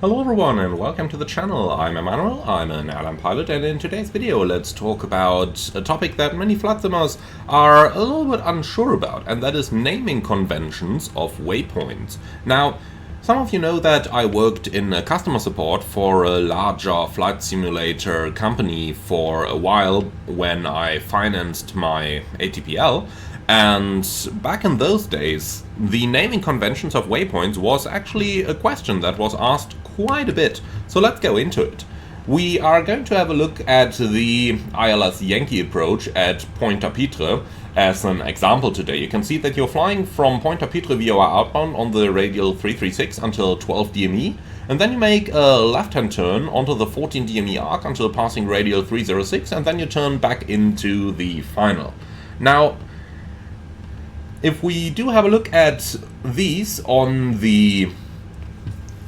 Hello everyone and welcome to the channel. I'm Emmanuel, I'm an airline pilot, and in today's video let's talk about a topic that many flight simmers are a little bit unsure about, and that is naming conventions of waypoints. Now, some of you know that I worked in customer support for a larger flight simulator company for a while when I financed my ATPL. And back in those days, the naming conventions of waypoints was actually a question that was asked quite a bit. So let's go into it. We are going to have a look at the ILSY Yankee approach at Pointe-à-Pitre as an example today. You can see that you're flying from Pointe-à-Pitre VOR outbound on the radial 336 until 12 DME, and then you make a left-hand turn onto the 14 DME arc until passing radial 306, and then you turn back into the final. Now, if we do have a look at these on the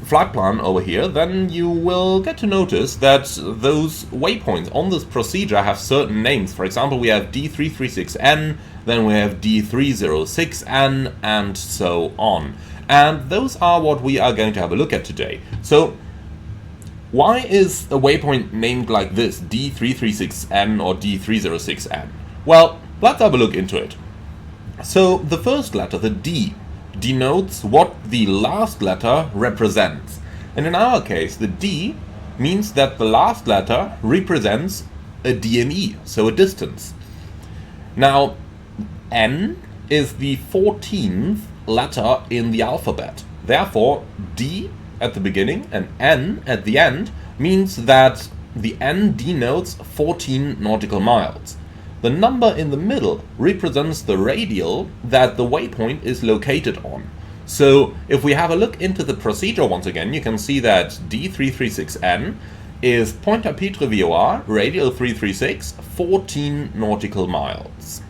flight plan over here, then you will get to notice that those waypoints on this procedure have certain names. For example, we have D336N, then we have D306N, and so on. And those are what we are going to have a look at today. So, why is a waypoint named like this, D336N or D306N? Well, let's have a look into it. So the first letter, the D, denotes what the last letter represents. And in our case, the D means that the last letter represents a DME, so a distance. Now, N is the 14th letter in the alphabet. Therefore, D at the beginning and N at the end means that the N denotes 14 nautical miles. The number in the middle represents the radial that the waypoint is located on. So if we have a look into the procedure once again, you can see that D336N is Pointe-à-Pitre VOR, radial 336, 14 nautical miles.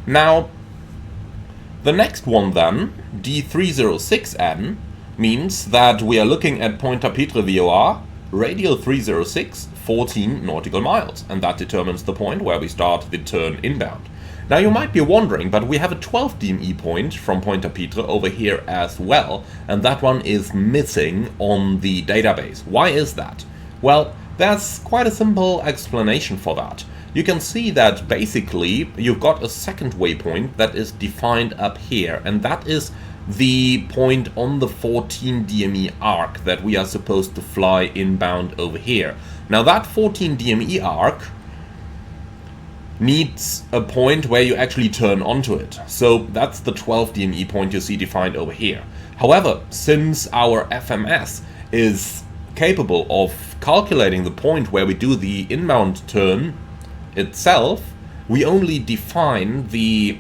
Now, the next one then, D306N, means that we are looking at Pointe-à-Pitre VOR, radial 306, 14 nautical miles, and that determines the point where we start the turn inbound. Now you might be wondering, but we have a 12 DME point from Pointe-à-Pitre over here as well, and that one is missing on the database. Why is that? Well, there's quite a simple explanation for that. You can see that basically you've got a second waypoint that is defined up here, and that is the point on the 14 DME arc that we are supposed to fly inbound over here. Now that 14 DME arc needs a point where you actually turn onto it. So that's the 12 DME point you see defined over here. However, since our FMS is capable of calculating the point where we do the inbound turn itself, we only define the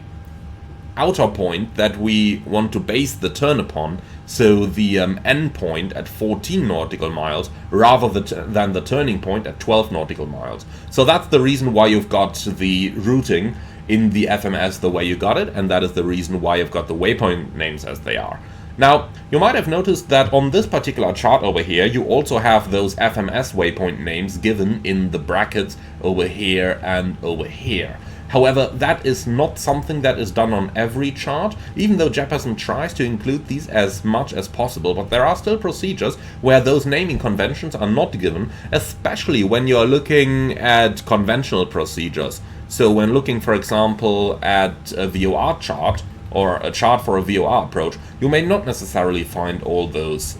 outer point that we want to base the turn upon, so the end point at 14 nautical miles rather than the turning point at 12 nautical miles. So that's the reason why you've got the routing in the FMS the way you got it, and that is the reason why you've got the waypoint names as they are. Now, you might have noticed that on this particular chart over here, you also have those FMS waypoint names given in the brackets over here and over here. However, that is not something that is done on every chart, even though Jeppesen tries to include these as much as possible, but there are still procedures where those naming conventions are not given, especially when you are looking at conventional procedures. So when looking, for example, at a VOR chart, or a chart for a VOR approach, you may not necessarily find all those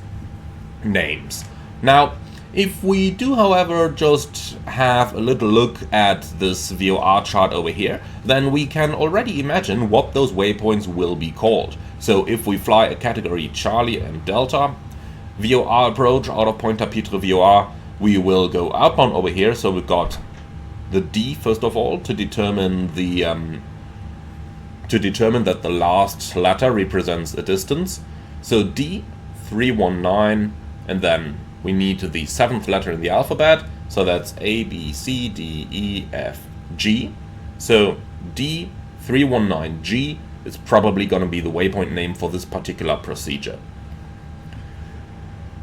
names. Now, if we do, however, just have a little look at this VOR chart over here, then we can already imagine what those waypoints will be called. So if we fly a category Charlie and Delta VOR approach out of Pointe-à-Pitre VOR, we will go outbound over here. So we've got the D first of all to determine that the last letter represents a distance. So D319, and then we need the 7th letter in the alphabet, so that's A, B, C, D, E, F, G. So D319G is probably going to be the waypoint name for this particular procedure.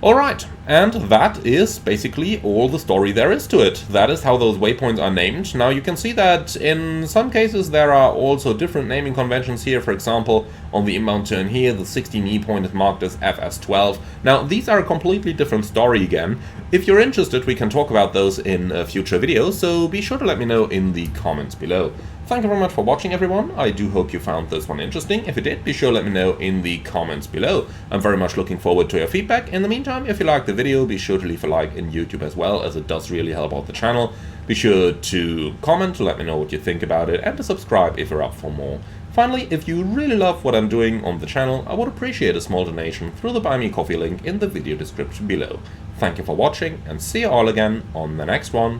Alright, and that is basically all the story there is to it. That is how those waypoints are named. Now you can see that in some cases there are also different naming conventions here. For example, on the inbound turn here, the 16E point is marked as FS12. Now these are a completely different story again. If you're interested, we can talk about those in future videos, so be sure to let me know in the comments below. Thank you very much for watching, everyone. I do hope you found this one interesting. If you did, be sure to let me know in the comments below. I'm very much looking forward to your feedback. In the meantime, if you liked the video, be sure to leave a like in YouTube as well, as it does really help out the channel. Be sure to comment to let me know what you think about it, and to subscribe if you're up for more. Finally, if you really love what I'm doing on the channel, I would appreciate a small donation through the Buy Me Coffee link in the video description below. Thank you for watching, and see you all again on the next one.